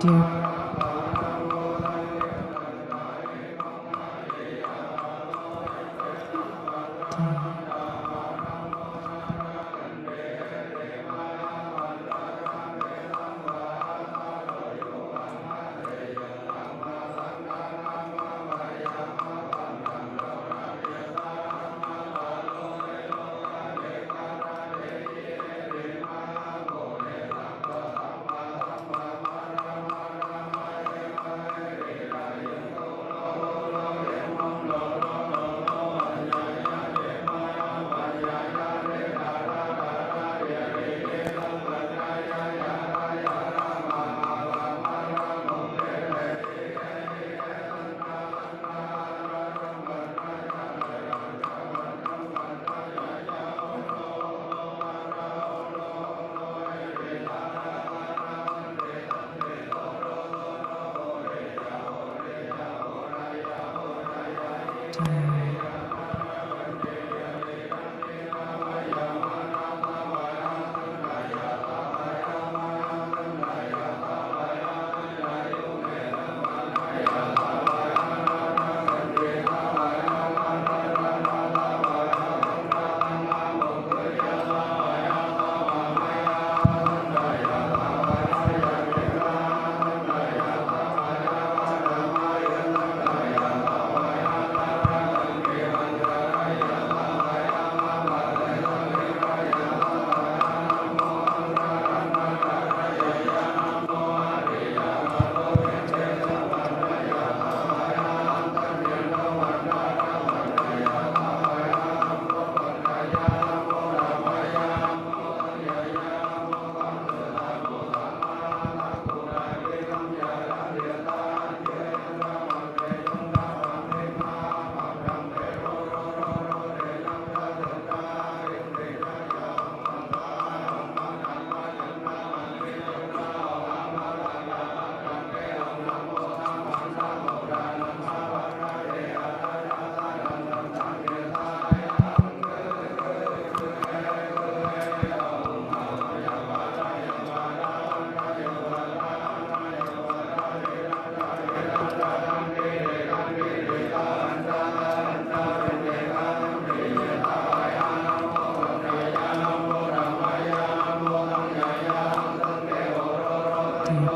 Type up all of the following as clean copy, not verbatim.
dear.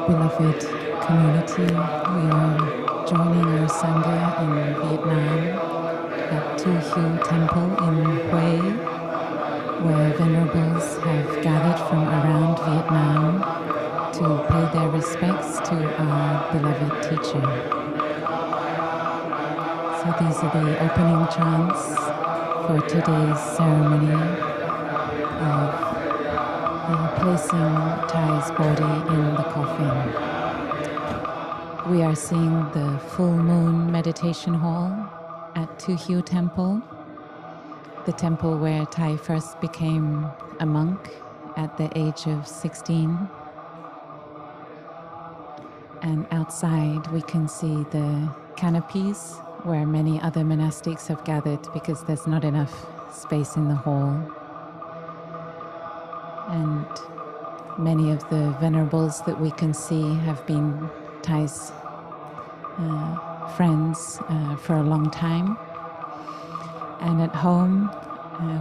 beloved community. We are joining our Sangha in Vietnam at Tu Hieu Temple in Hue, where venerables have gathered from around Vietnam to pay their respects to our beloved teacher. So these are the opening chants for today's ceremony of placing Thay's body in the coffin. We are seeing the full moon meditation hall at Tu Hieu Temple, the temple where Thay first became a monk at the age of 16. And outside we can see the canopies where many other monastics have gathered because there's not enough space in the hall. And many of the venerables that we can see have been Thay's friends for a long time. And at home,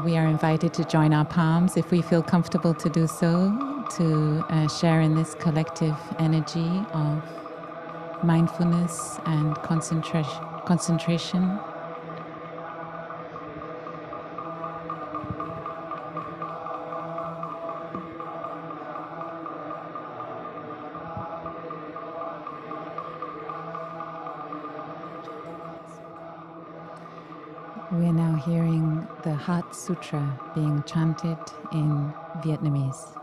we are invited to join our palms if we feel comfortable to do so, to share in this collective energy of mindfulness and concentration. We are now hearing the Heart Sutra being chanted in Vietnamese.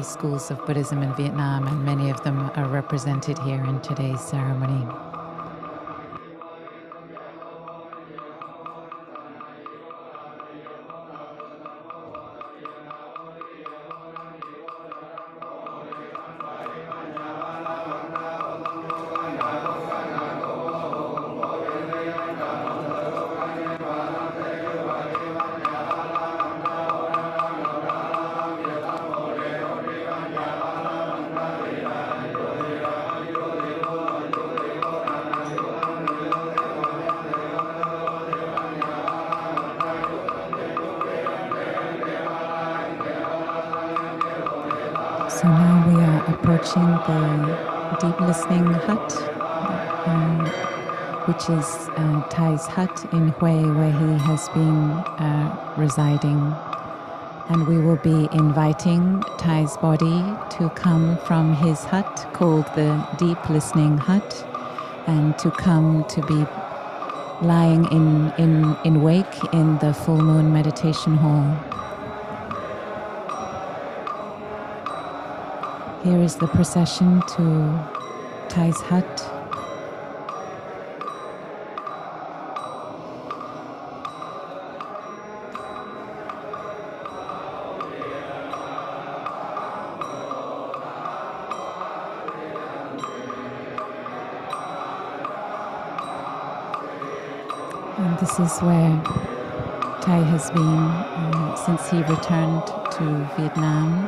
Schools of Buddhism in Vietnam, and many of them are represented here in today's ceremony. So now we are approaching the deep listening hut, which is Thay's hut in Hue, where he has been residing. And we will be inviting Thay's body to come from his hut, called the Deep Listening Hut, and to come to be lying in wake in the full moon meditation hall. Here is the procession to Thay's hut. And this is where Thay has been since he returned to Vietnam.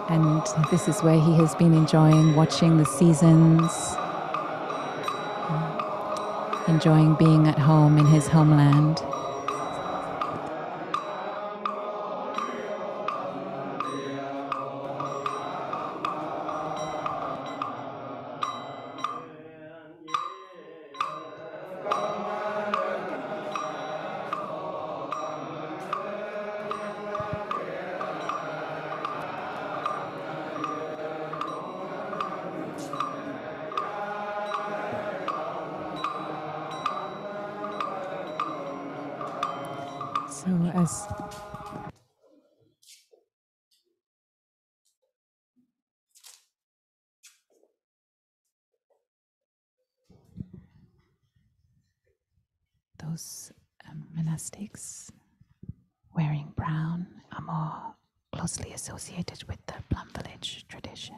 And this is where he has been enjoying watching the seasons, enjoying being at home in his homeland. So those monastics wearing brown are more closely associated with the Plum Village tradition.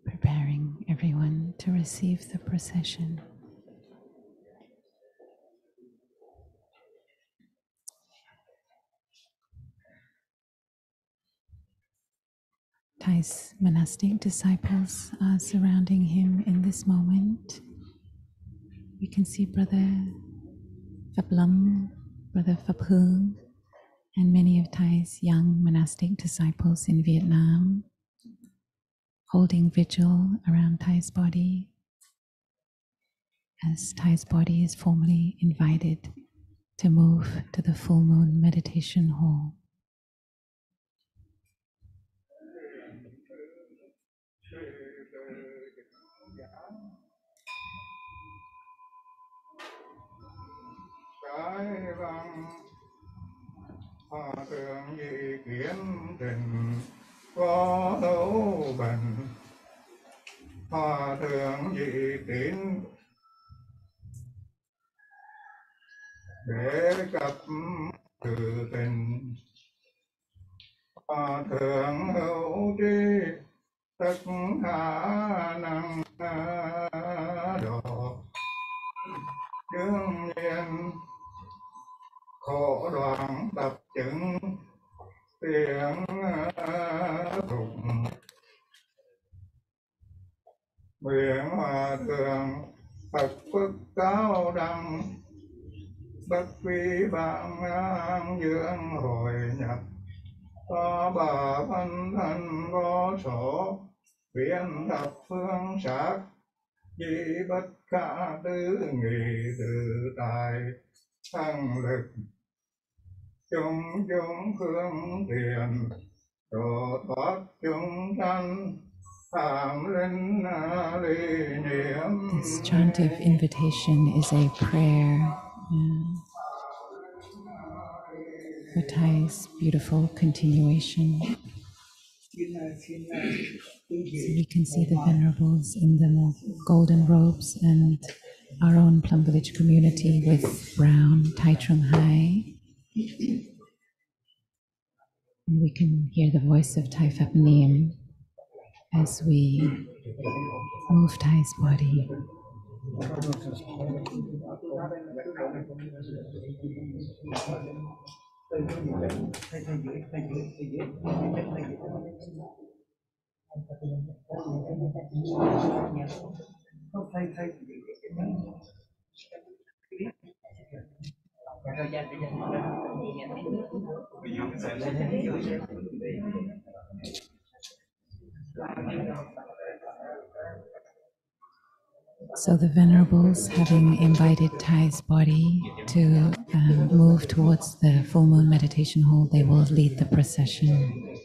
Preparing everyone to receive the procession. Thay's monastic disciples are surrounding him in this moment. We can see Brother Phap Lam, Brother Phap Hương, and many of Thay's young monastic disciples in Vietnam holding vigil around Thay's body as Thay's body is formally invited to move to the full moon meditation hall. Hòa thượng dị kiến tình có hữu bần, Hòa thượng dị tín để cập từ tình, Hòa thượng hữu trí tất khả năng độ, đương nhiên khổ đoạn tập chứng tiếng tụng. Nguyện Hòa thượng Phật phước cao đẳng, bất vi bạn an dưỡng hồi nhập, có bà phân thân có số, biến thập phương sát, di bất khả tư nghị tự tại, thăng lực chúng chúng phương tiện, độ thoát chúng sanh. This chant of invitation is a prayer for Thay's beautiful continuation. So we can see the venerables in the golden robes and our own Plum Village community with brown Thay Trung Hai. And we can hear the voice of Thay Phap Nim as we move Thay's body. So the venerables, having invited Thay's body to move towards the full moon meditation hall, they will lead the procession.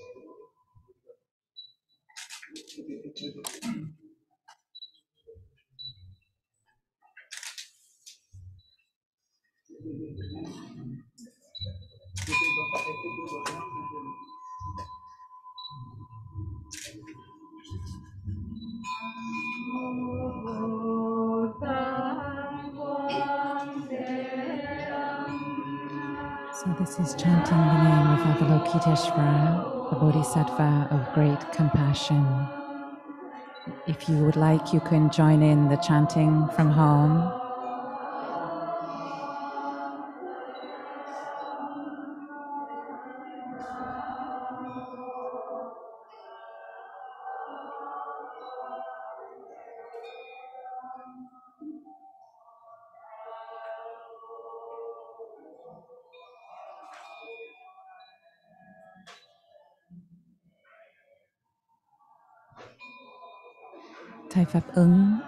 So this is chanting the name of Avalokiteshvara, the Bodhisattva of great compassion. If you would like, you can join in the chanting from home. Thay Phap Ung,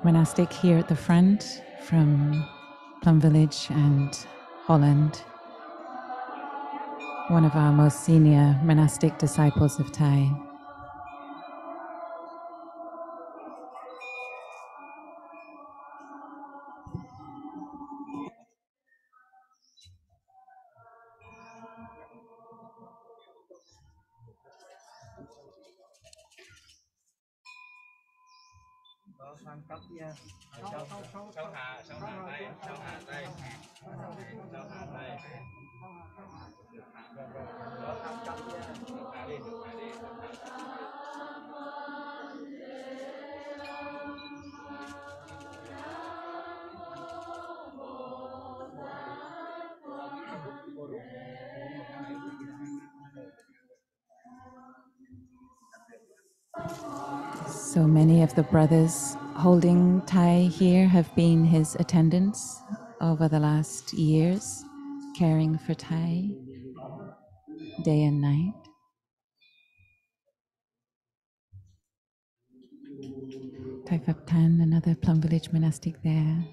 monastic here at the front from Plum Village and Holland. One of our most senior monastic disciples of Thay. So many of the brothers holding Thay here have been his attendants over the last years, caring for Thay day and night. Thay Phap Tan, another Plum Village monastic there.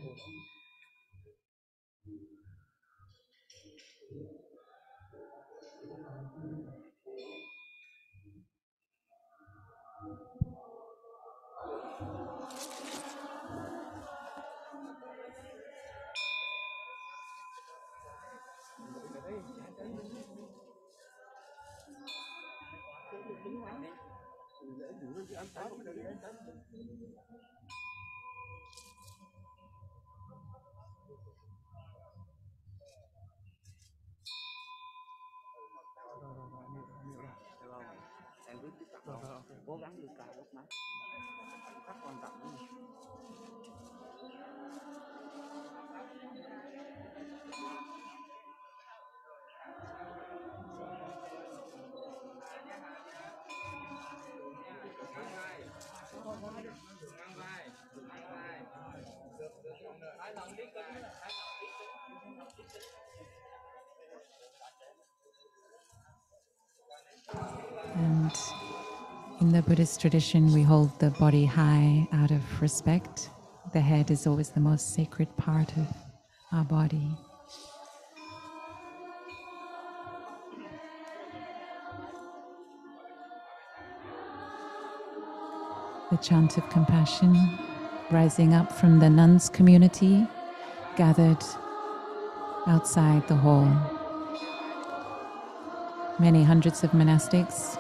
And in the Buddhist tradition, we hold the body high out of respect. The head is always the most sacred part of our body. The chant of compassion rising up from the nuns' community gathered outside the hall. Many hundreds of monastics.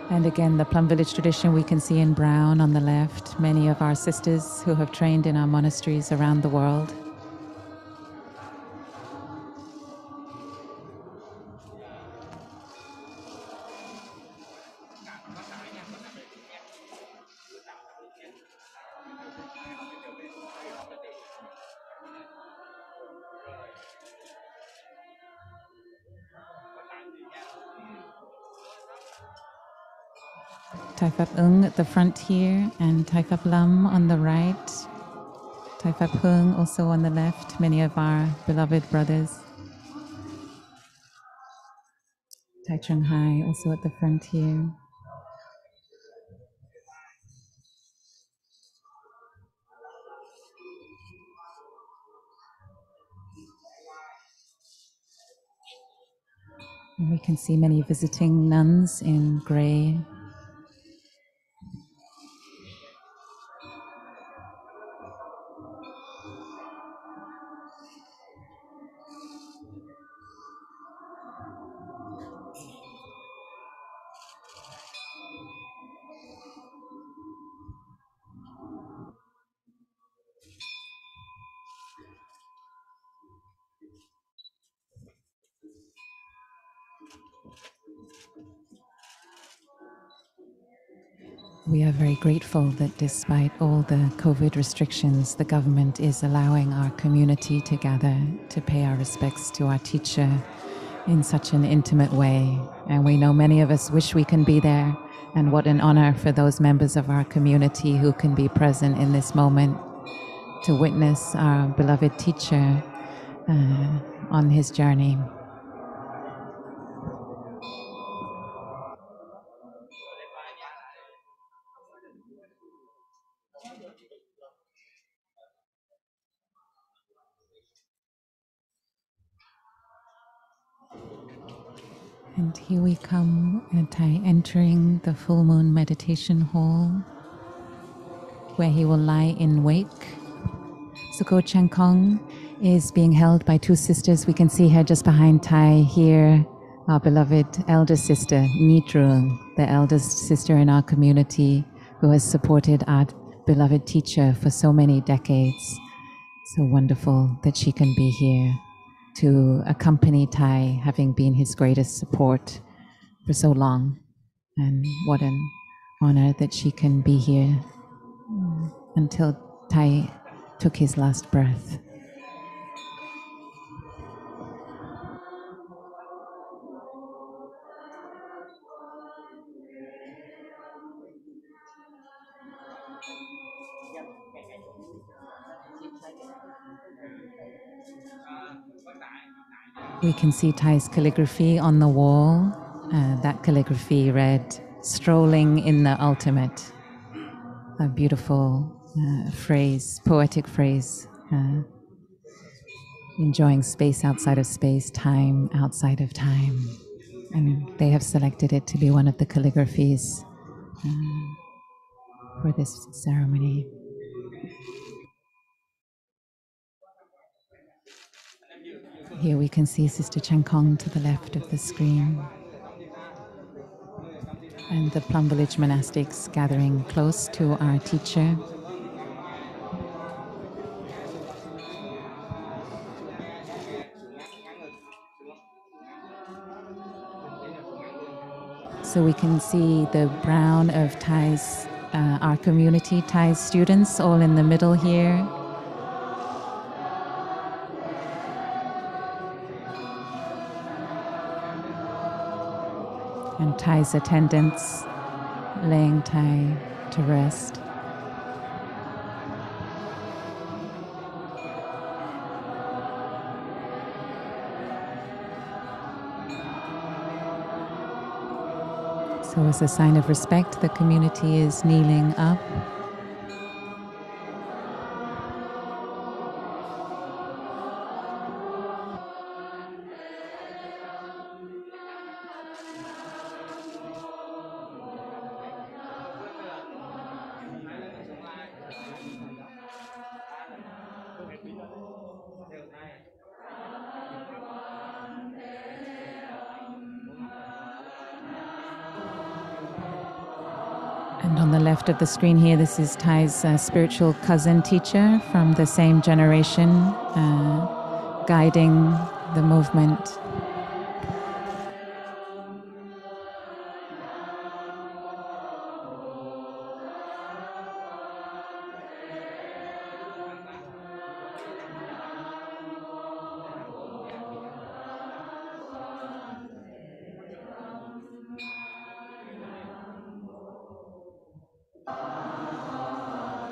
And again, the Plum Village tradition we can see in brown on the left, many of our sisters who have trained in our monasteries around the world. Thay Phap Ung at the front here, and Thay Phap Lam on the right. Thay Phap Hung also on the left, many of our beloved brothers. Thay Chung Hai also at the front here. And we can see many visiting nuns in grey. We are very grateful that despite all the COVID restrictions, the government is allowing our community to gather to pay our respects to our teacher in such an intimate way. And we know many of us wish we can be there, and what an honor for those members of our community who can be present in this moment to witness our beloved teacher on his journey. And here we come, Thay entering the full moon meditation hall, where he will lie in wake. Suko Chang Kong is being held by two sisters. We can see her just behind Thay here, our beloved elder sister, Nitrung, the eldest sister in our community, who has supported our beloved teacher for so many decades. So wonderful that she can be here to accompany Thay, having been his greatest support for so long. And what an honor that she can be here until Thay took his last breath. We can see Thay's calligraphy on the wall. That calligraphy read, "Strolling in the ultimate." A beautiful phrase, poetic phrase. Enjoying space outside of space, time outside of time. And they have selected it to be one of the calligraphies for this ceremony. Here we can see Sister Chang Kong to the left of the screen, and the Plum Village monastics gathering close to our teacher. So we can see the brown of Thay's, our community, Thay's students, all in the middle here. And Thay's attendants laying Thay to rest. So as a sign of respect, the community is kneeling up. And on the left of the screen here, this is Thay's spiritual cousin teacher from the same generation, guiding the movement.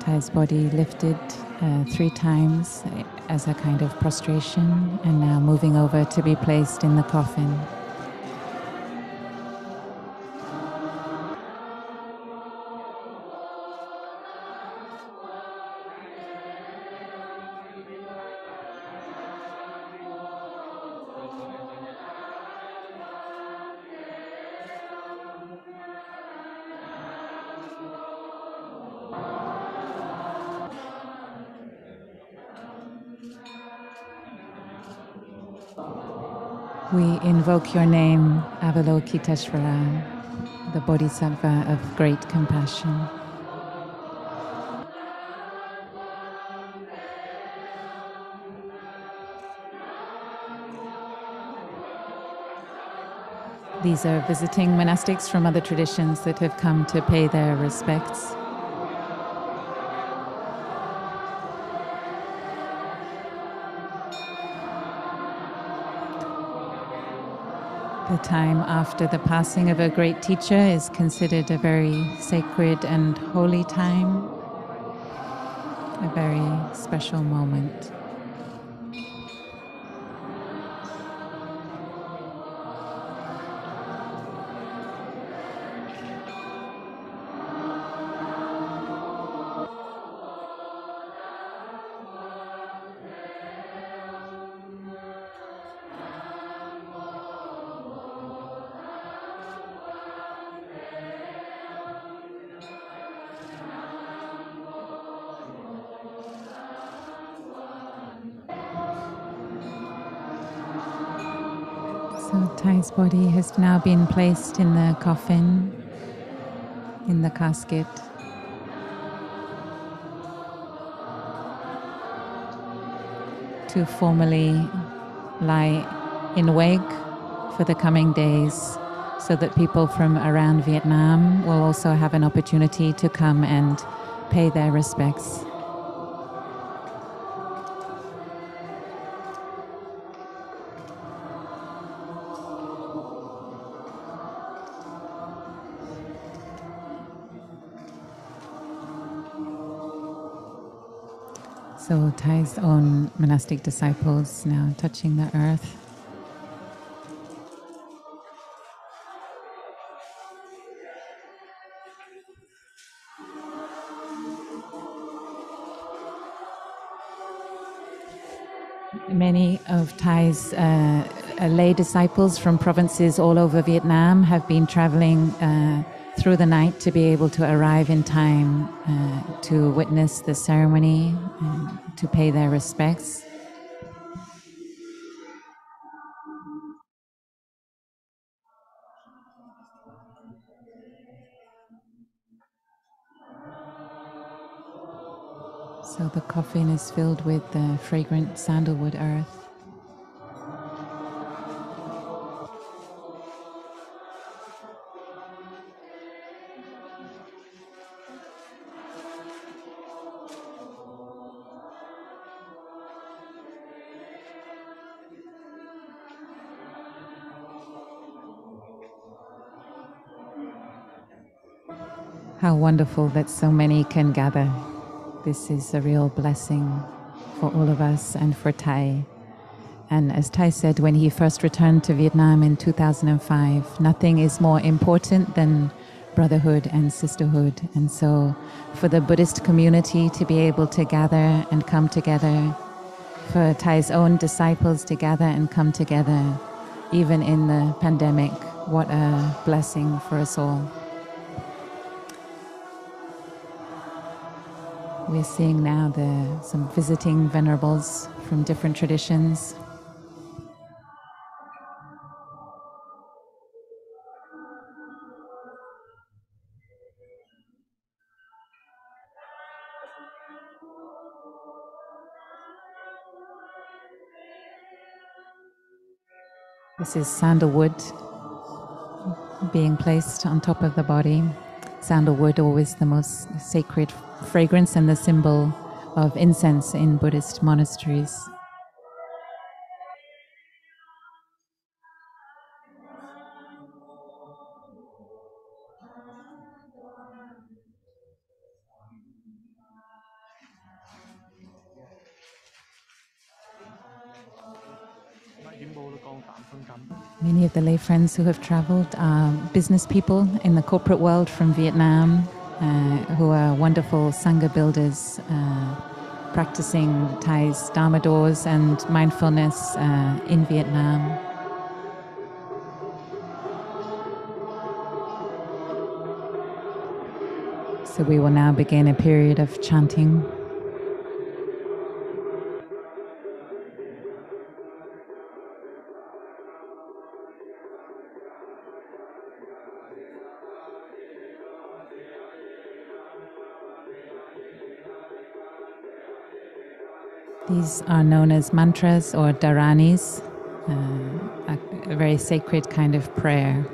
Thay's body lifted 3 times as a kind of prostration, and now moving over to be placed in the coffin. We invoke your name, Avalokiteshvara, the Bodhisattva of great compassion. These are visiting monastics from other traditions that have come to pay their respects. The time after the passing of a great teacher is considered a very sacred and holy time, a very special moment. So Thay's body has now been placed in the coffin, in the casket, to formally lie in wake for the coming days, so that people from around Vietnam will also have an opportunity to come and pay their respects. So Thay's own monastic disciples now touching the earth. Many of Thay's lay disciples from provinces all over Vietnam have been traveling through the night to be able to arrive in time to witness the ceremony and to pay their respects. So the coffin is filled with the fragrant sandalwood earth. How wonderful that so many can gather. This is a real blessing for all of us and for Thay. And as Thay said, when he first returned to Vietnam in 2005, nothing is more important than brotherhood and sisterhood. And so for the Buddhist community to be able to gather and come together, for Thay's own disciples to gather and come together, even in the pandemic, what a blessing for us all. We're seeing now some visiting venerables from different traditions. This is sandalwood being placed on top of the body. Sandalwood, always the most sacred fragrance and the symbol of incense in Buddhist monasteries. Many of the lay friends who have traveled are business people in the corporate world from Vietnam, who are wonderful Sangha builders, practicing Thay's Dharma doors and mindfulness in Vietnam. So we will now begin a period of chanting. These are known as mantras or dharanis, a very sacred kind of prayer.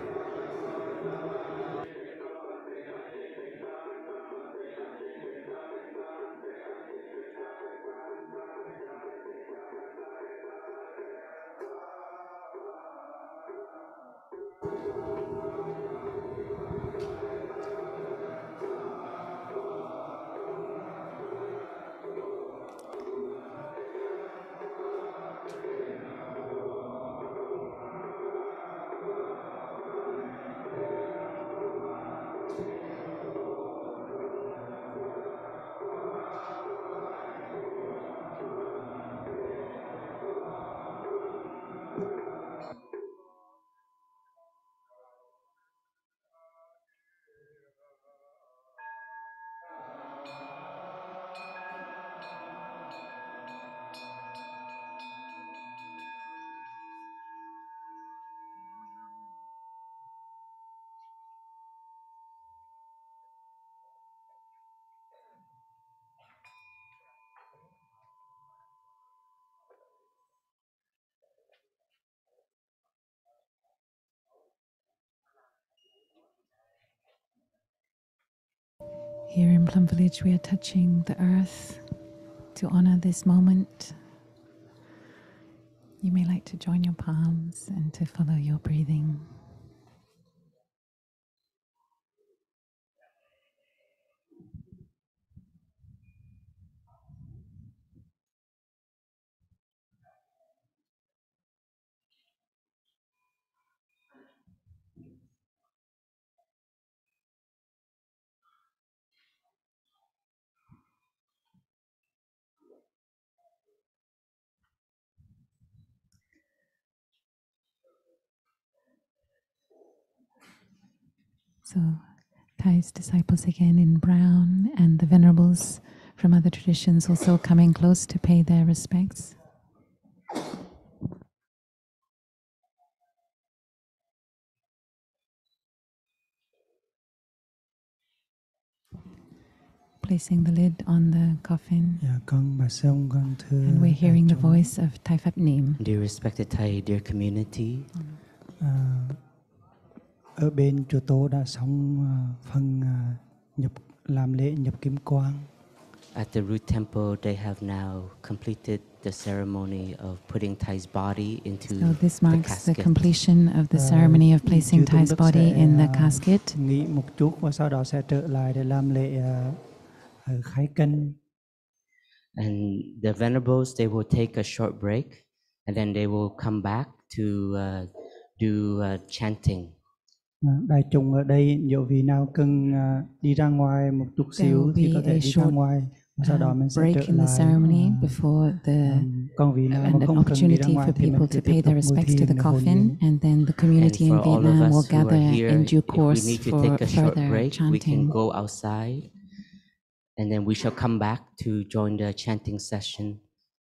Here in Plum Village, we are touching the earth to honor this moment. You may like to join your palms and to follow your breathing. So Thay's disciples again in brown, and the venerables from other traditions also coming close to pay their respects. Placing the lid on the coffin. And we're hearing the voice of Thay Pháp Niệm. Dear respected Thay, dear community. Ở bên chùa Tô đã xong phần làm lễ nhập kim quang. At the root temple, they have now completed the ceremony of putting Thay's body into So this marks the the casket. completion of the ceremony of placing Thay's body in the casket. Nghỉ một chút và sau đó sẽ trở lại để làm lễ khải kinh. And the venerables, they will take a short break, and then they will come back to do chanting. Đại chúng ở đây, dẫu vì nào cần đi ra ngoài một chút xíu thì có thể đi ra ngoài. Sau đó mình sẽ break trở in the ceremony lại. before Còn vì nào and mà an không cần đi ra opportunity ngoài for thì mình people sẽ to pay tiếp tục their ngồi respects to thiền the để hồi coffin, niệm. and then the community in And for all of Vietnam will us who are gather here, in due if we course need to for take a short further break, we can chanting. go outside, and then we shall come back to join the chanting session.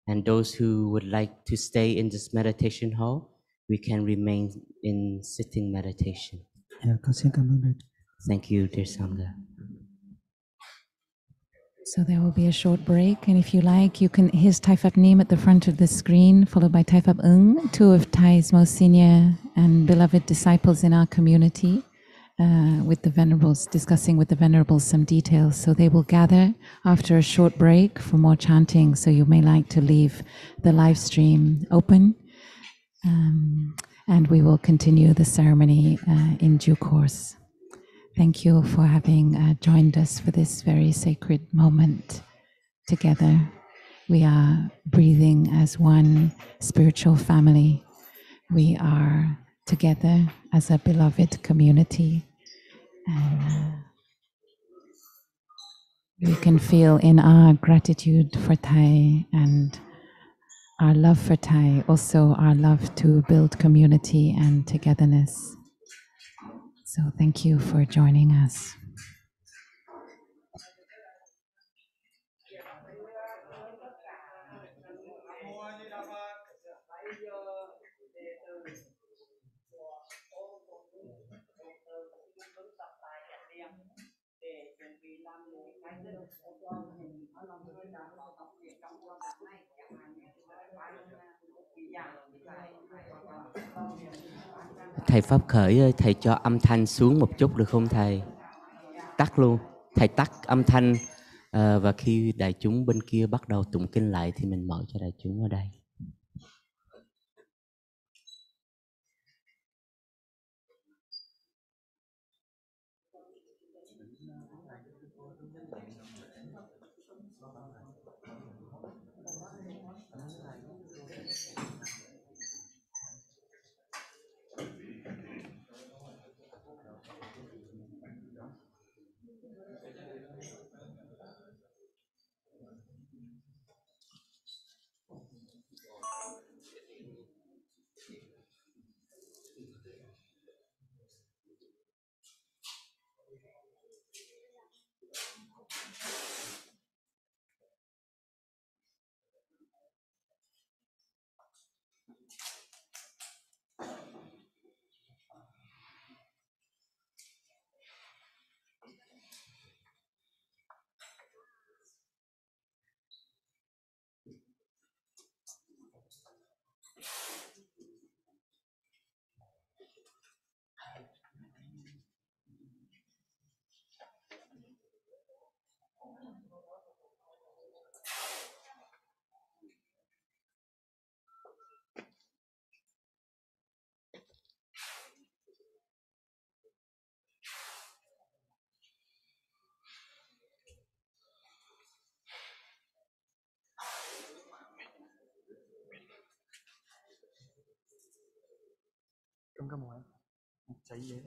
And those who would like to stay in this meditation hall, we can remain in sitting meditation. Con xin cảm ơn đại chúng. Thank you, dear Sangha. So there will be a short break, and if you like, you can, here's Thay Pháp Niệm at the front of the screen, followed by Thay Pháp Ung, two of Thay's most senior and beloved disciples in our community, with the venerables, discussing with the venerables some details. So they will gather after a short break for more chanting, so you may like to leave the live stream open, and we will continue the ceremony in due course. Thank you for having joined us for this very sacred moment together. We are breathing as one spiritual family. We are together as a beloved community. And we can feel in our gratitude for Thay and our love for Thay, also our love to build community and togetherness. So thank you for joining us. Thầy Pháp Khởi ơi, thầy cho âm thanh xuống một chút được không thầy? Tắt luôn, thầy tắt âm thanh và khi đại chúng bên kia bắt đầu tụng kinh lại thì mình mở cho đại chúng ở đây. Cơm cá mòi cháy dễ.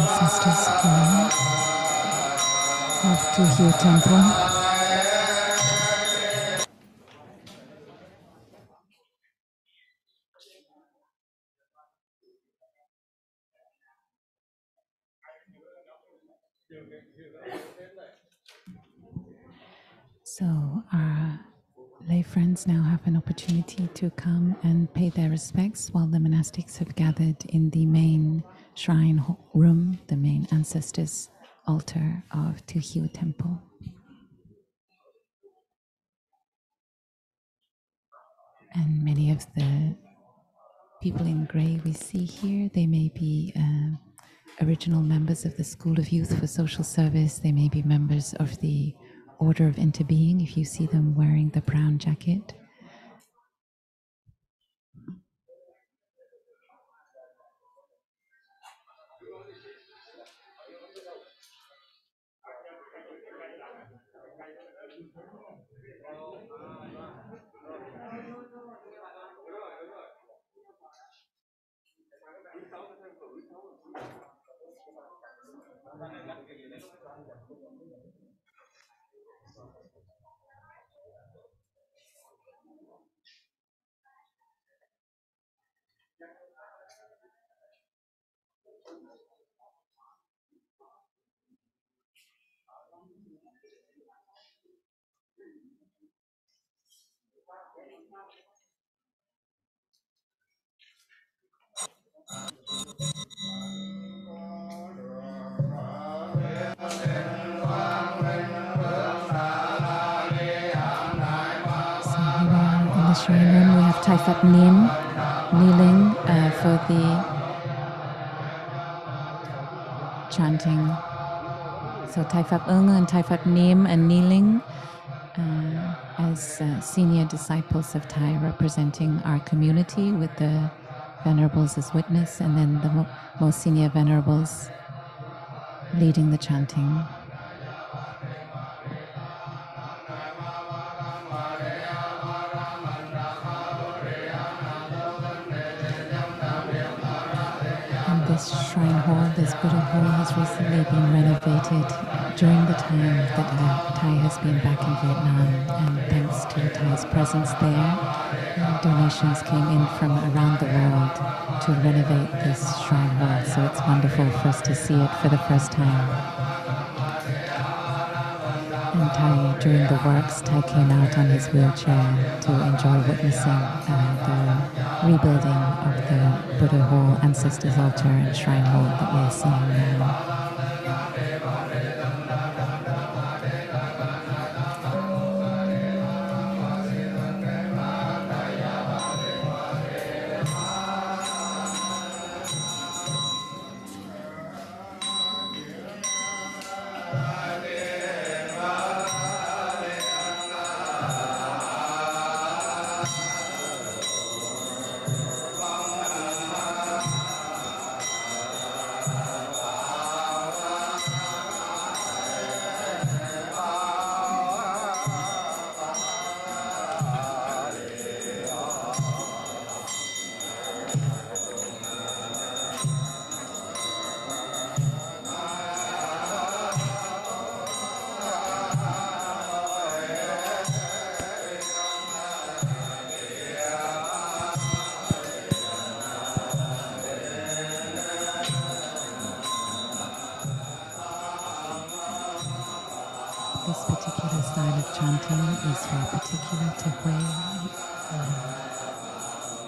Ancestors' home of Veuillez Temple. So our lay friends now have an opportunity to come and pay their respects while the monastics have gathered in the main shrine room, the main ancestors' altar of Veuillez Temple. And many of the people in grey we see here, they may be original members of the School of Youth for Social Service. They may be members of the Order of Interbeing, if you see them wearing the brown jacket. In the shrine room, we have Thay kneeling for the chanting. So Thay and Thay and kneeling as senior disciples of Thay, representing our community with the venerables as witness, and then the most senior venerables leading the chanting. This shrine hall, this Buddha hall, has recently been renovated during the time that Thay has been back in Vietnam, and thanks to Thay's presence there, donations came in from around the world to renovate this shrine hall, so it's wonderful for us to see it for the first time. And Thay, during the works, Thay came out on his wheelchair to enjoy witnessing the rebuilding of the Buddha Hall, Ancestors Altar and Shrine Hall that we're seeing now. chanting is very particular to Thay,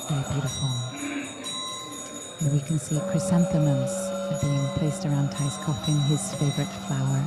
very beautiful. And we can see chrysanthemums being placed around Thay's coffin, his favorite flower.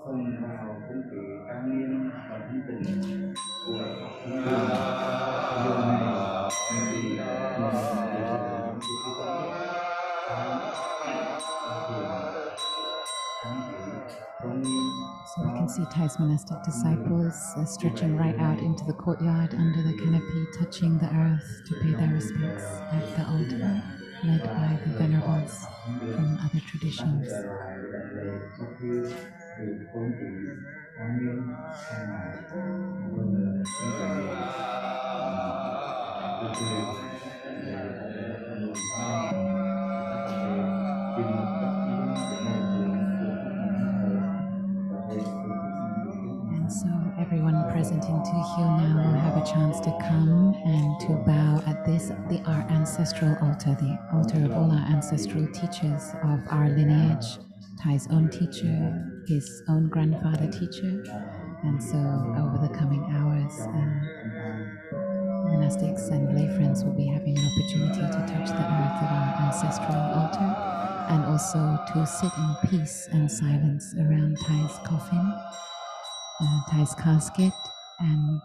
Phần vào không khí trang nghiêm và thanh tịnh của thiên đường. Điều này vì mình So we can see Thay's monastic disciples stretching right out into the courtyard under the canopy, touching the earth to pay their respects at the altar, led by the venerables from other traditions. And so everyone present in Tuhu now will have a chance to come and to bow at this, our ancestral altar, the altar of all our ancestral teachers of our lineage, Thay's own teacher, his own grandfather teacher. And so over the coming hours, monastics and lay friends will be having an opportunity to touch the earth of our ancestral altar and also to sit in peace and silence around Thay's coffin, Thay's casket, and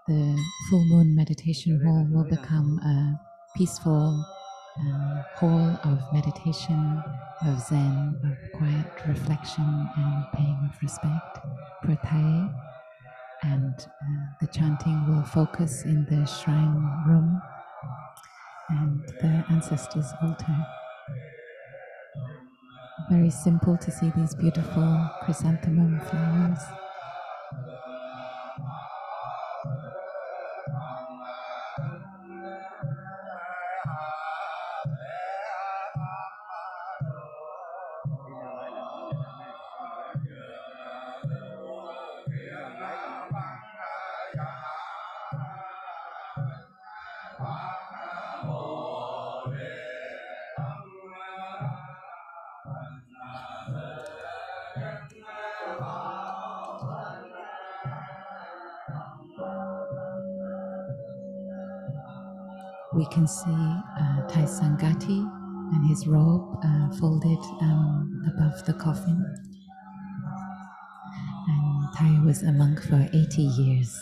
the full moon meditation hall will become a peaceful hall of meditation, of Zen, of quiet reflection and paying of respect for Thay. And the chanting will focus in the shrine room and the ancestors' altar. Very simple to see these beautiful chrysanthemum flowers. We can see Thay's Sangati and his robe folded above the coffin. And Thay was a monk for 80 years.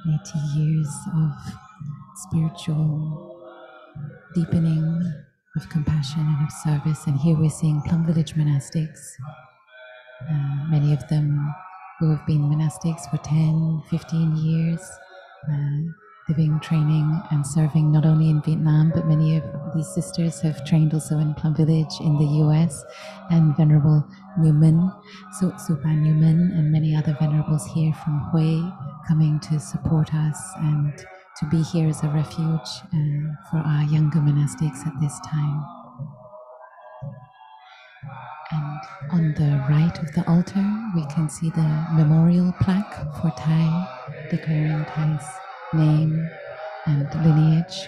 80 years of spiritual deepening, of compassion and of service. And here we're seeing Plum Village monastics, many of them who have been monastics for 10, 15 years, living, training and serving not only in Vietnam, but many of these sisters have trained also in Plum Village in the US, and Venerable Newman, Supa Newman, and many other venerables here from Huy coming to support us and to be here as a refuge for our younger monastics at this time. And on the right of the altar, we can see the memorial plaque for Thay, declaring Thay's name and lineage,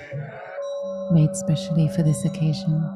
made specially for this occasion.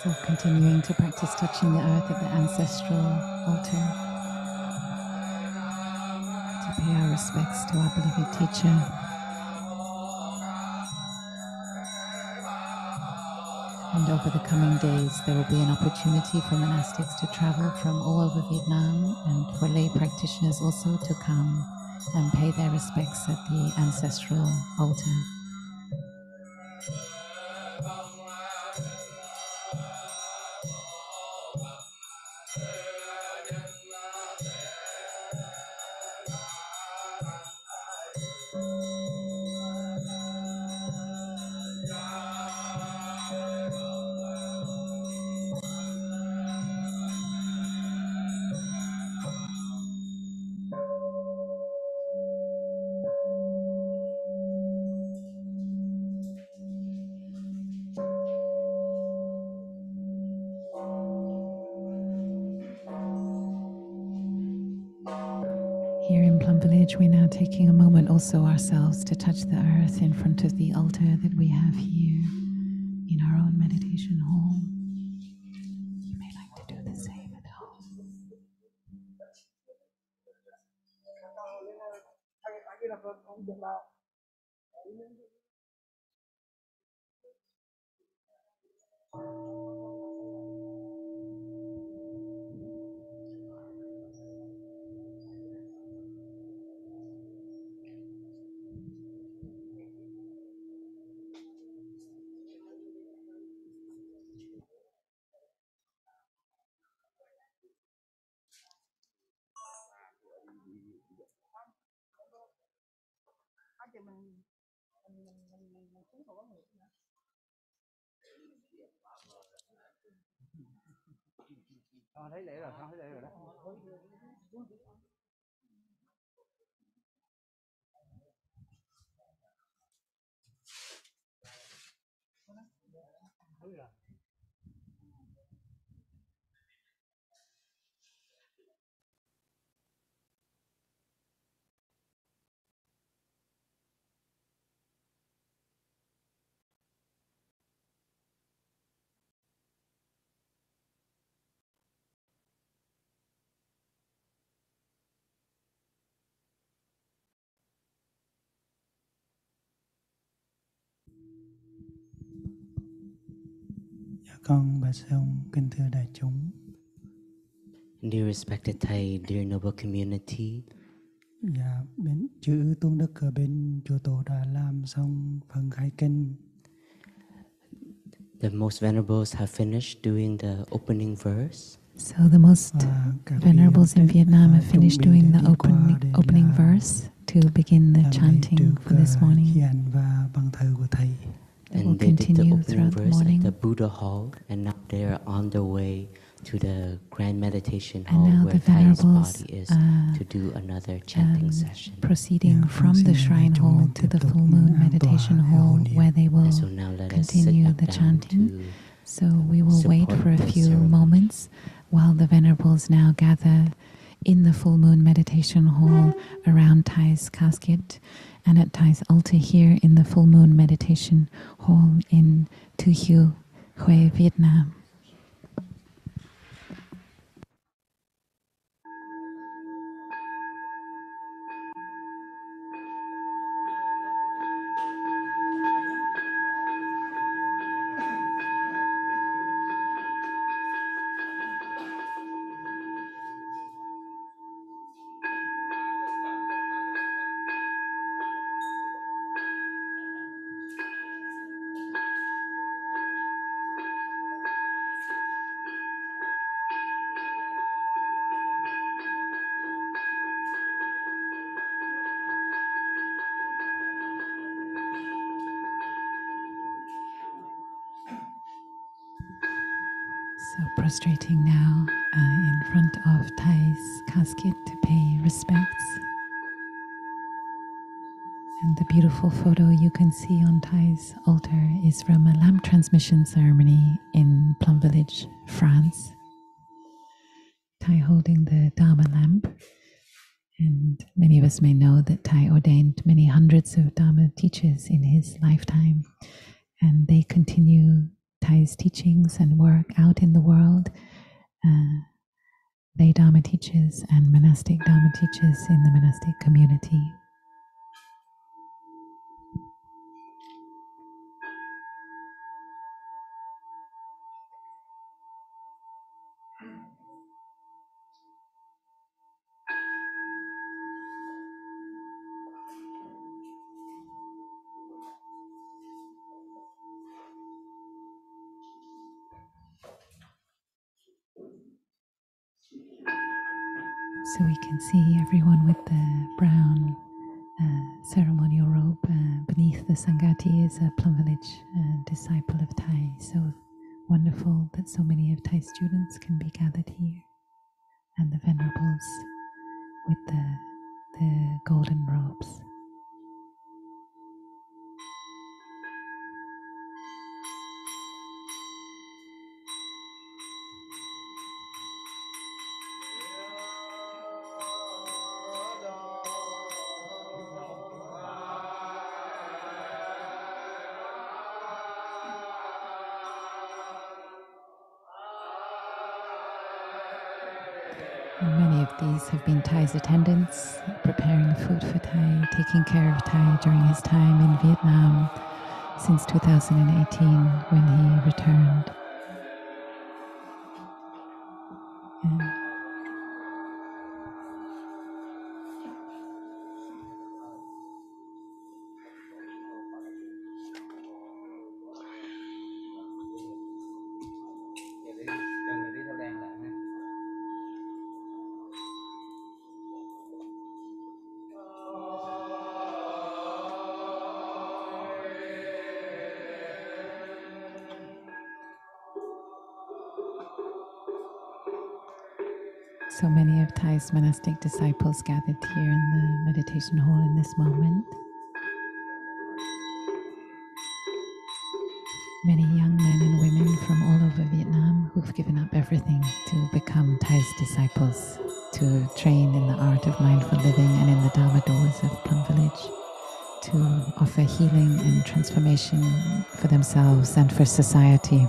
So continuing to practice touching the earth at the ancestral altar to pay our respects to our beloved teacher. And over the coming days, there will be an opportunity for monastics to travel from all over Vietnam and for lay practitioners also to come and pay their respects at the ancestral altar. Here in Plum Village, we're now taking a moment also ourselves to touch the earth in front of the altar that we have here in our own meditation hall. You may like to do the same at home. Thấy lễ rồi, thấy lễ rồi đó. Dạ con bà Song kính thưa đại chúng. Dear respected Thay, dear noble community, Dạ bên chữ Tôn Đức ở bên chùa Tổ đã làm xong phần khai kinh. the most venerables have finished doing the opening verse. So the most Và các vị venerables in đệ- Vietnam have chuẩn finished bị doing để the đi qua để opening là verse to begin the làm lễ chanting trước for this morning. chi ảnh và bằng thờ của thầy. It will And they did the continue opening throughout the verse at morning. the Buddha Hall, and now they are on their way to the grand meditation And hall now where the Thay's venerables body is to do another chanting session. proceeding Dạ, from con the xin shrine chúng hall mình to tiếp the tục full moon an tọa meditation để hall hộ niệm. where they will And so now let us sit continue back the down chanting. to So we will wait support for a the few ceremony. moments while the venerables now gather in the full moon meditation hall around Thay's casket and at Thay's altar here in the full moon meditation hall in Tu Hieu, Huế, Vietnam. So prostrating now in front of Thay's casket to pay respects. And the beautiful photo you can see on Thay's altar is from a lamp transmission ceremony in Plum Village, France. Thay holding the Dharma lamp. And many of us may know that Thay ordained many hundreds of Dharma teachers in his lifetime. And they continue Thay's teachings and work out in the world. Lay Dharma teachers and monastic Dharma teachers in the monastic community. So we can see everyone with the brown ceremonial robe beneath the Sangati is a Plum Village disciple of Thay. So wonderful that so many of Thay's students can be gathered here, and the venerables with the golden robes. And many of these have been Thay's attendants, preparing the food for Thay, taking care of Thay during his time in Vietnam since 2018 when he returned. And so many of Thay's monastic disciples gathered here in the meditation hall in this moment. Many young men and women from all over Vietnam who've given up everything to become Thay's disciples, to train in the art of mindful living and in the Dharma doors of Plum Village, to offer healing and transformation for themselves and for society.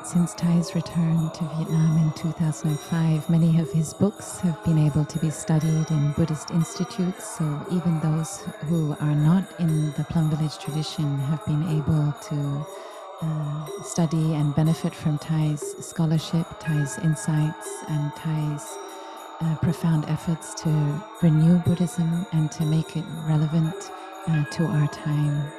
Since Thay's return to Vietnam in 2005, many of his books have been able to be studied in Buddhist institutes. So even those who are not in the Plum Village tradition have been able to study and benefit from Thay's scholarship, Thay's insights, and Thay's profound efforts to renew Buddhism and to make it relevant to our time.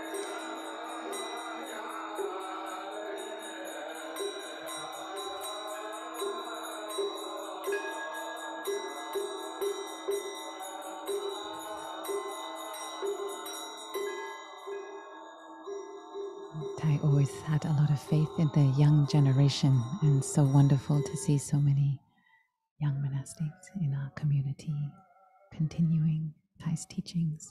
Thay always had a lot of faith in the young generation, and so wonderful to see so many young monastics in our community continuing Thay's teachings,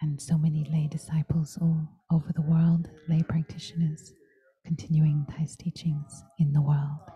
and so many lay disciples all over the world, lay practitioners continuing Thay's teachings in the world.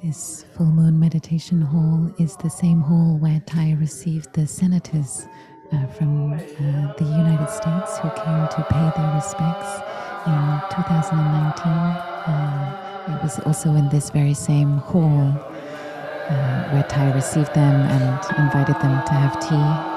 This full moon meditation hall is the same hall where Thay received the senators from the United States who came to pay their respects in 2019. It was also in this very same hall where Thay received them and invited them to have tea.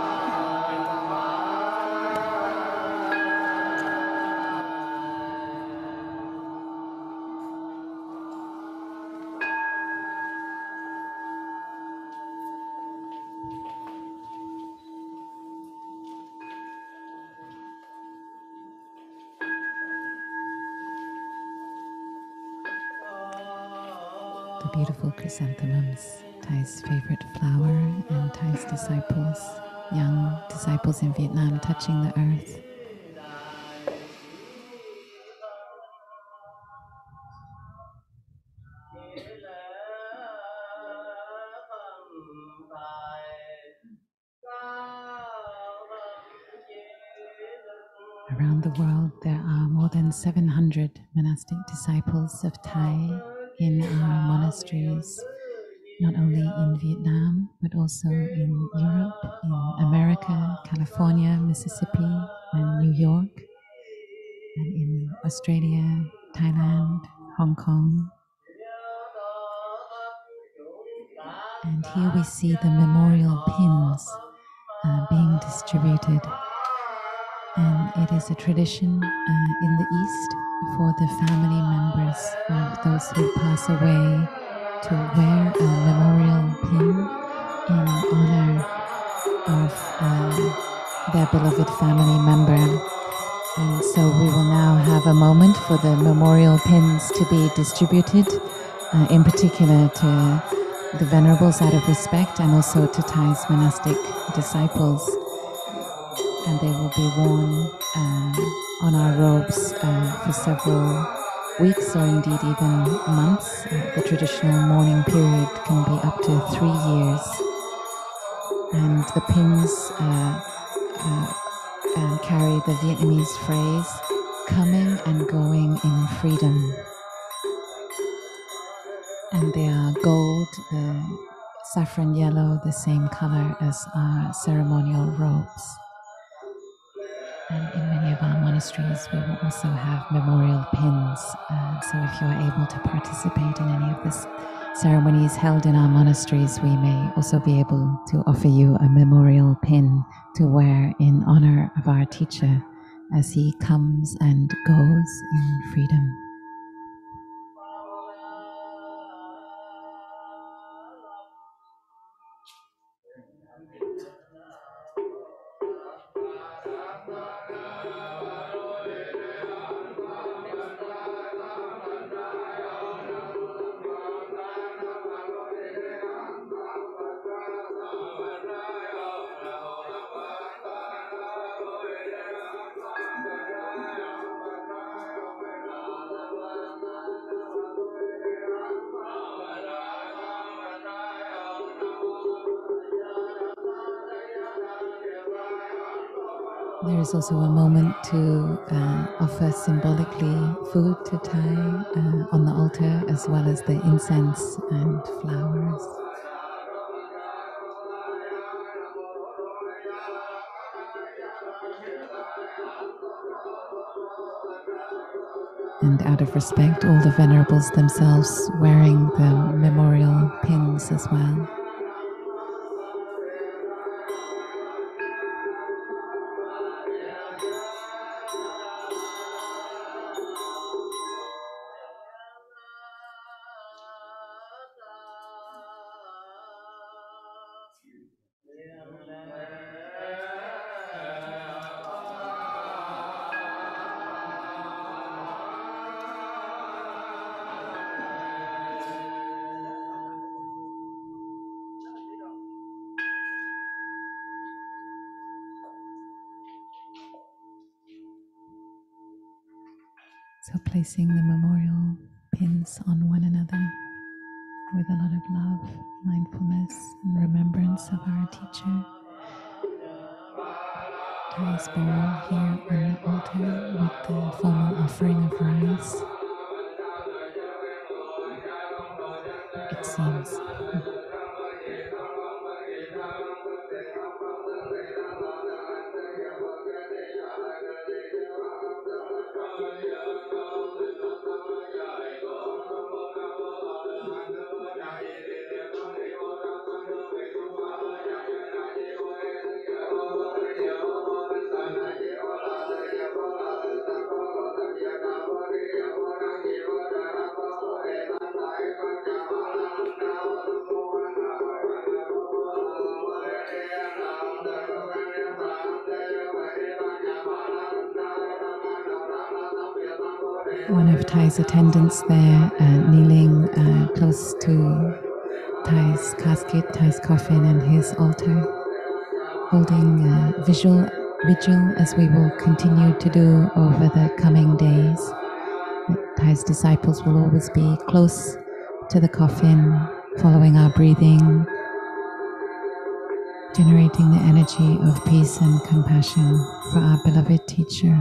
The beautiful chrysanthemums, Thay's favorite flower, and Thay's disciples, young disciples in Vietnam touching the earth. Around the world, there are more than 700 monastic disciples of Thay in our monasteries, not only in Vietnam, but also in Europe, in America, California, Mississippi, and New York, and in Australia, Thailand, Hong Kong. And here we see the memorial pins being distributed. And it is a tradition in the East for the family members of those who pass away to wear a memorial pin in honor of their beloved family member. And so we will now have a moment for the memorial pins to be distributed, in particular to the venerables out of respect, and also to Thay's monastic disciples. And they will be worn on our robes for several weeks, or indeed even months. The traditional mourning period can be up to 3 years. And the pins carry the Vietnamese phrase, coming and going in freedom. And they are gold, saffron yellow, the same color as our ceremonial robes. And in many of our monasteries, we will also have memorial pins. So if you are able to participate in any of the ceremonies held in our monasteries, we may also be able to offer you a memorial pin to wear in honor of our teacher as he comes and goes in freedom. There is also a moment to offer symbolically food to Thay on the altar, as well as the incense and flowers. And out of respect, all the venerables themselves wearing the memorial pins as well. So placing the memorial pins on one another with a lot of love, mindfulness, and remembrance of our teacher. Thay's bowl here on the altar with the formal offering of rice. It seems. One of Thay's attendants there kneeling close to Thay's casket, Thay's coffin and his altar, holding vigil as we will continue to do over the coming days. Thay's disciples will always be close to the coffin, following our breathing, generating the energy of peace and compassion for our beloved teacher.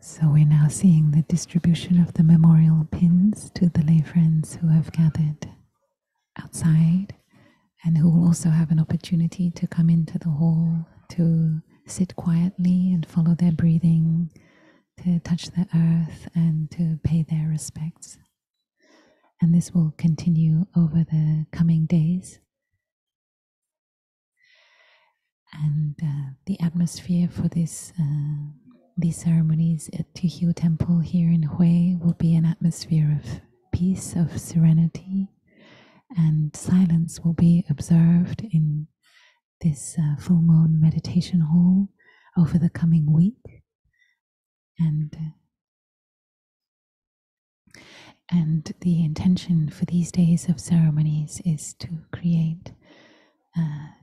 So we're now seeing the distribution of the memorial pins to the lay friends who have gathered outside and who will also have an opportunity to come into the hall to sit quietly and follow their breathing, to touch the earth and to pay their respects. And this will continue over the coming days. And the atmosphere for these ceremonies at Tihyu Temple here in Hui will be an atmosphere of peace, of serenity, and silence will be observed in this full moon meditation hall over the coming week. And the intention for these days of ceremonies is to create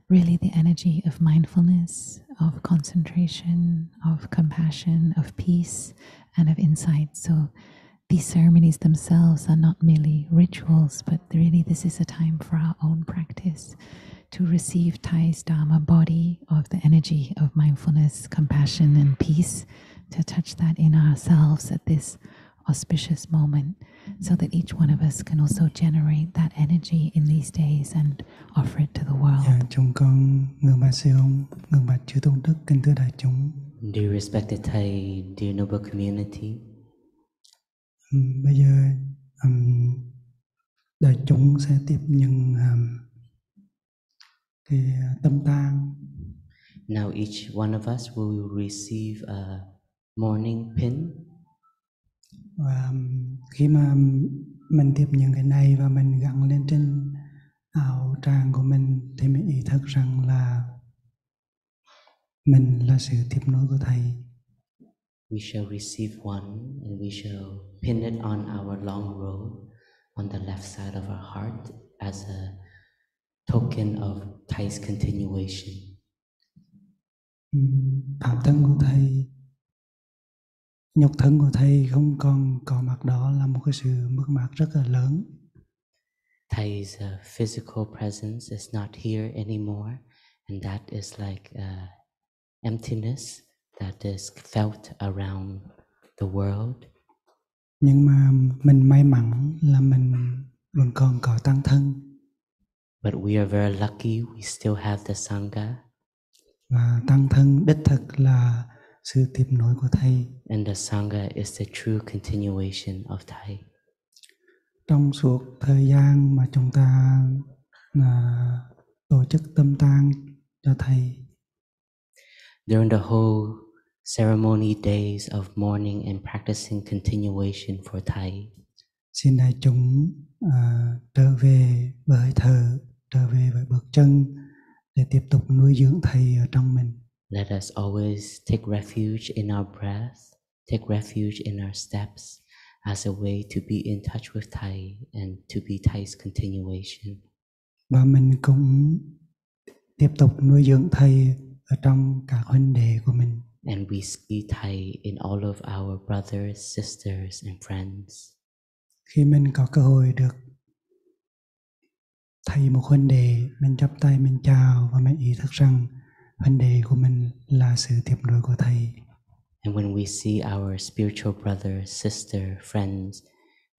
really the energy of mindfulness, of concentration, of compassion, of peace, and of insight. So these ceremonies themselves are not merely rituals, but really this is a time for our own practice to receive Thay's Dharma body of the energy of mindfulness, compassion, and peace, to touch that in ourselves at this auspicious moment, so that each one of us can also generate that energy in these days and offer it to the world. Chúng con ngưỡng bạch sư ông, ngưỡng bạch chư tôn đức, kính thưa đại chúng. Dear respected Thay, dear noble community. Bây giờ đại chúng sẽ tiếp nhận cái tâm tang. Now each one of us will receive a morning pin. Và khi mà mình tiếp nhận cái này và mình gắn lên trên áo tràng của mình thì mình ý thức rằng là mình là sự tiếp nối của Thầy. We shall receive one and we shall pin it on our long robe on the left side of our heart as a token of Thay's continuation. Pháp thân của Thầy, nhục thân của Thầy không còn có mặt đó là một cái sự mất mát rất là lớn. Thay's physical presence is not here anymore, and that is like emptiness that is felt around the world. Nhưng mà mình may mắn là mình vẫn còn có tăng thân. But we are very lucky we still have the Sangha. Và tăng thân đích thực là sự tiếp nối của Thầy. And the Sangha is the true continuation of Thay. Trong suốt thời gian mà chúng ta tổ chức tâm tang cho Thầy, during the whole ceremony days of mourning and practicing continuation for Thay, xin đại chúng trở về với hơi thở, trở về với bước chân để tiếp tục nuôi dưỡng Thầy ở trong mình. Let us always take refuge in our breath, take refuge in our steps as a way to be in touch with Thay and to be Thay's continuation. Và mình cũng tiếp tục nuôi dưỡng Thầy ở trong các huynh đệ của mình. And we see Thay in all of our brothers, sisters and friends. Khi mình có cơ hội được thầy một huynh đệ, mình chắp tay mình chào và mình ý thức rằng huynh đệ của mình là sự tiếp nối của Thầy. And when we see our spiritual brother, sister, friends,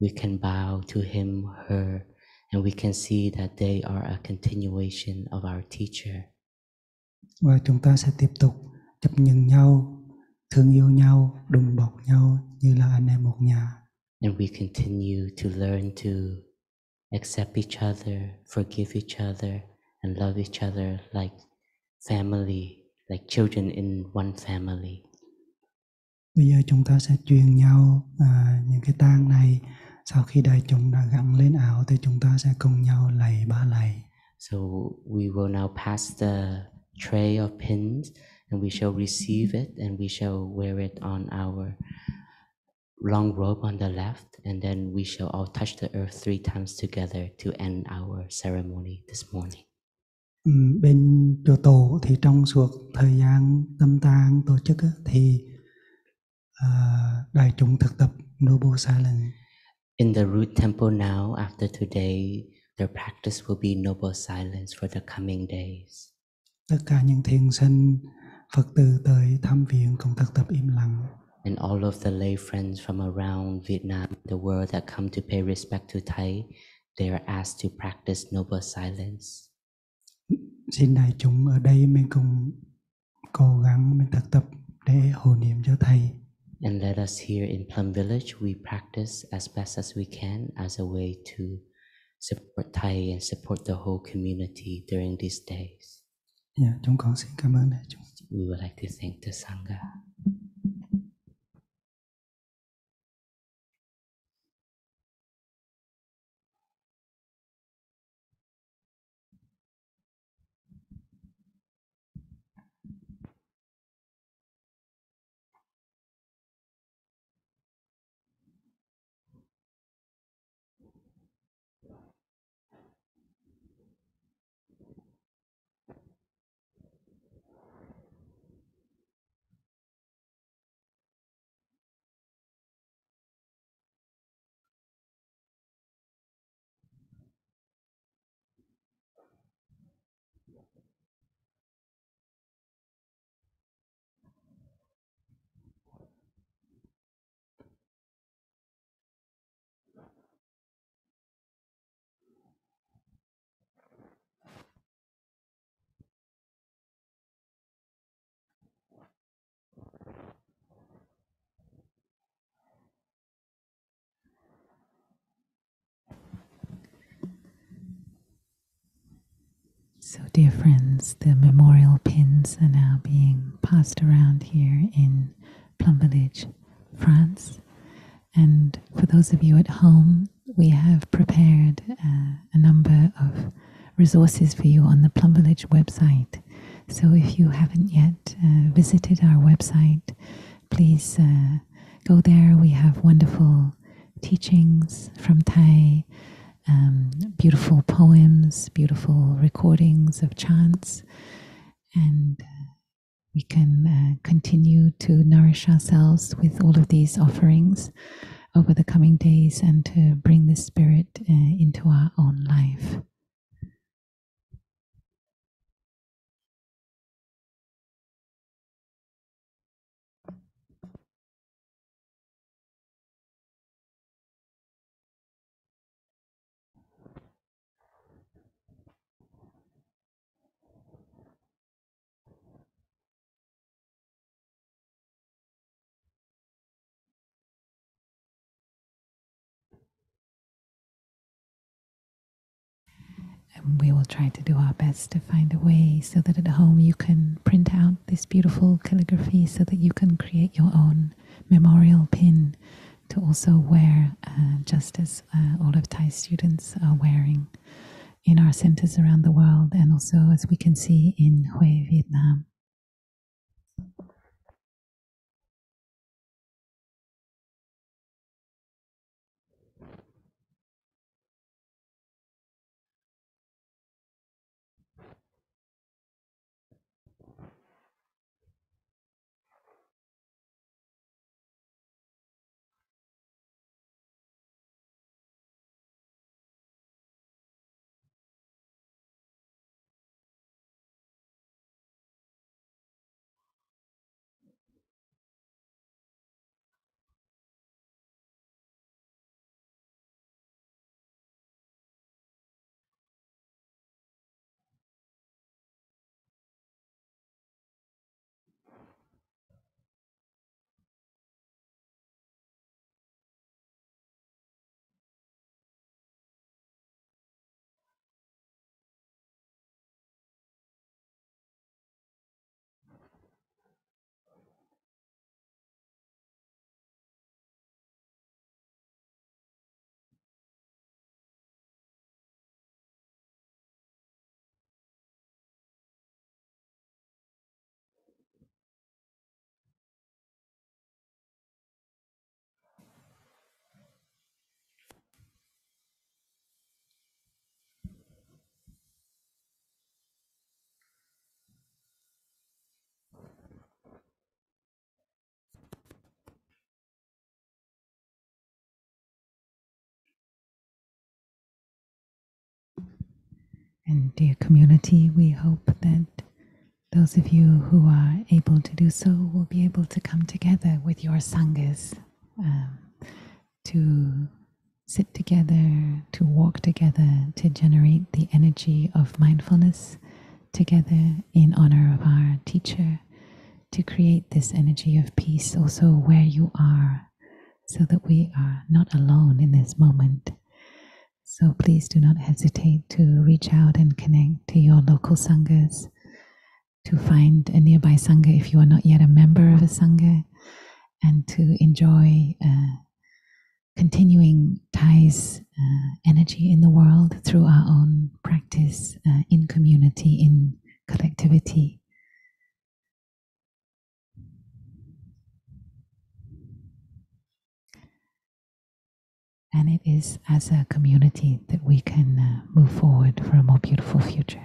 we can bow to him, her, and we can see that they are a continuation of our teacher. Và chúng ta sẽ tiếp tục chấp nhận nhau, thương yêu nhau, đùm bọc nhau như là anh em một nhà. And we continue to learn to accept each other, forgive each other, and love each other like family, like children in one family. Bây giờ chúng ta sẽ truyền nhau những cái tang này. Sau khi đại chúng đã gắn lên áo thì chúng ta sẽ cùng nhau lạy 3 lạy. So we will now pass the tray of pins and we shall receive it and we shall wear it on our long robe on the left, and then we shall all touch the earth 3 times together to end our ceremony this morning. Bên chùa Tổ thì trong suốt thời gian tâm tang tổ chức thì đại chúng thực tập Noble Silence. In the root temple now, after today, their practice will be Noble Silence for the coming days. Tất cả những thiền sinh Phật tử tới thăm viện cùng thực tập im lặng. and all of the lay friends from around Vietnam, the world that come to pay respect to Thay, they are asked to practice noble silence. Xin đại chúng ở đây mình cùng cố gắng mình thực tập để hộ niệm cho Thầy. And let us here in Plum Village, we practice as best as we can as a way to support Thay and support the whole community during these days. Dạ, chúng con xin cảm ơn đại chúng. We would like to thank the Sangha. So, dear friends, the memorial pins are now being passed around here in Plum Village, France. And for those of you at home, we have prepared a number of resources for you on the Plum Village website. So if you haven't yet visited our website, please go there. We have wonderful teachings from Thay, beautiful poems, beautiful recordings of chants, and we can continue to nourish ourselves with all of these offerings over the coming days and to bring the spirit into our own life. And we will try to do our best to find a way so that at home you can print out this beautiful calligraphy so that you can create your own memorial pin to also wear, just as all of Thai students are wearing in our centers around the world, and also as we can see in Hue, Vietnam. And dear community, we hope that Those of you who are able to do so will be able to come together with your sanghas to sit together, to walk together, to generate the energy of mindfulness together in honor of our teacher, to create this energy of peace also where you are, so that we are not alone in this moment. So please do not hesitate to reach out and connect to your local sanghas, to find a nearby sangha if you are not yet a member of a sangha, and to enjoy continuing Thay's energy in the world through our own practice in community, in collectivity. And it is as a community that we can move forward for a more beautiful future.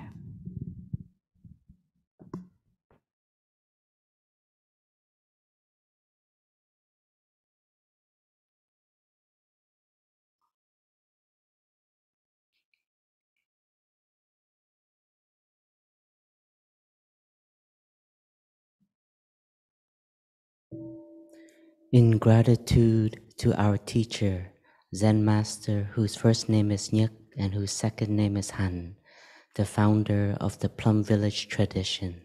In gratitude to our teacher, Zen Master, whose first name is Nhat and whose second name is Han, the founder of the Plum Village tradition.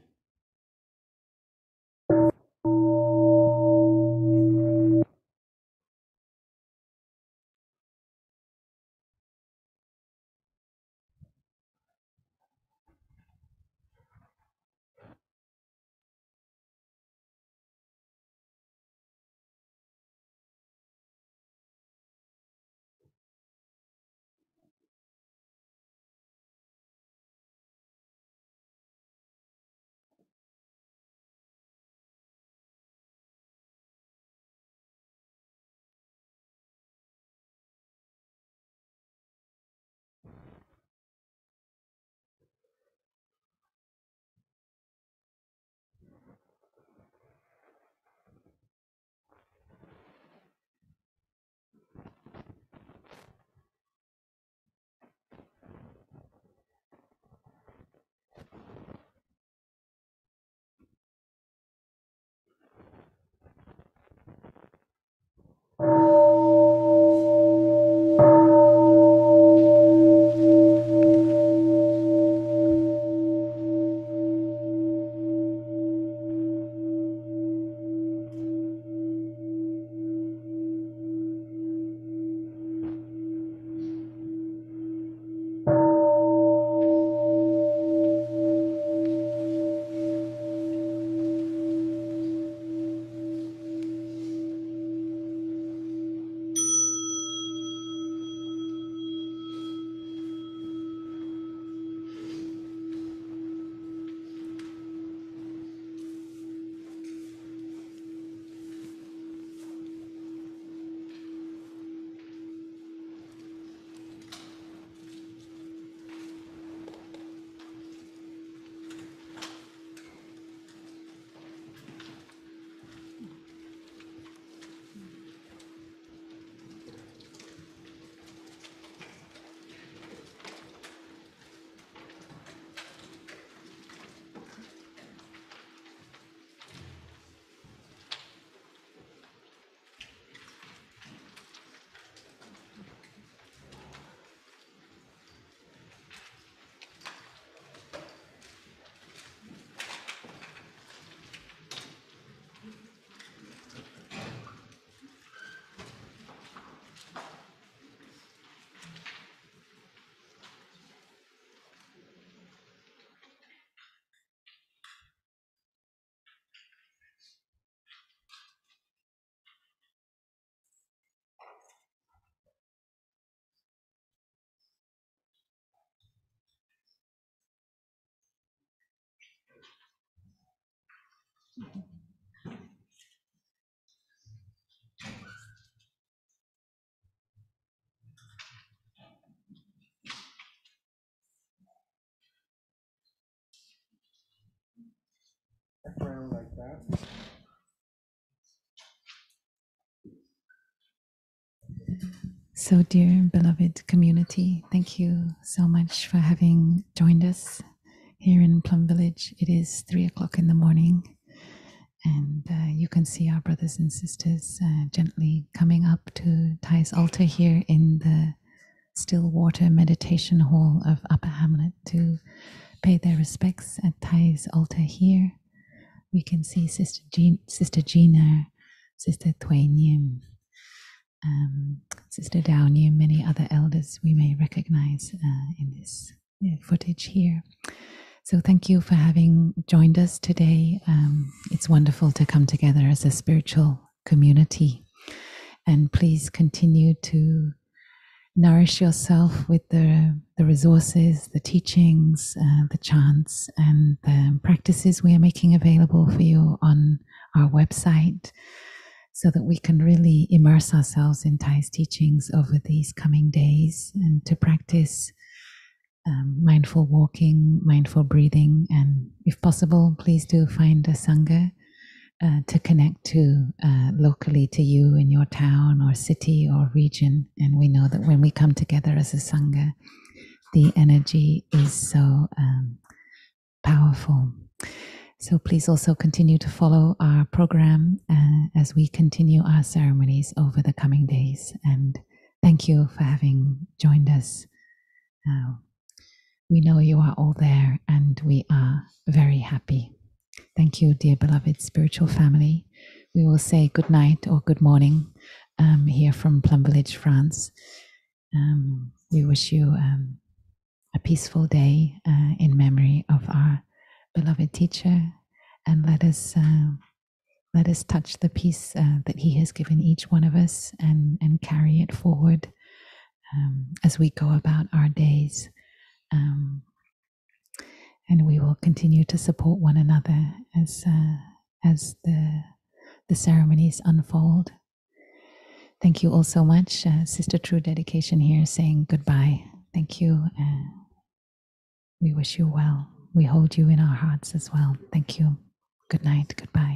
Background like that. So, dear beloved community, thank you so much for having joined us Here in Plum Village, it is 3 o'clock in the morning, and you can see our brothers and sisters gently coming up to Thay's altar here in the still water meditation hall of Upper Hamlet to pay their respects at Thay's altar here. We can see Sister Gina, Sister Pruniers, Sister Downey, and many other elders we may recognize in this footage here. So thank you for having joined us today. It's wonderful to come together as a spiritual community. And please continue to nourish yourself with the resources, the teachings, the chants, and the practices we are making available for you on our website, so that we can really immerse ourselves in Thay's teachings over these coming days, and to practice mindful walking, mindful breathing, and if possible, please do find a Sangha to connect to locally to you in your town or city or region. And we know that when we come together as a Sangha, the energy is so powerful. So please also continue to follow our program as we continue our ceremonies over the coming days. And thank you for having joined us. We know you are all there, and we are very happy. Thank you, dear beloved spiritual family. We will say good night or good morning here from Plum Village, France. We wish you a peaceful day in memory of our beloved teacher, and let us touch the peace that he has given each one of us, and carry it forward as we go about our days. And we will continue to support one another as the ceremonies unfold. Thank you all so much. Sister True Dedication here saying goodbye. Thank you. We wish you well. We hold you in our hearts as well. Thank you. Good night. Goodbye.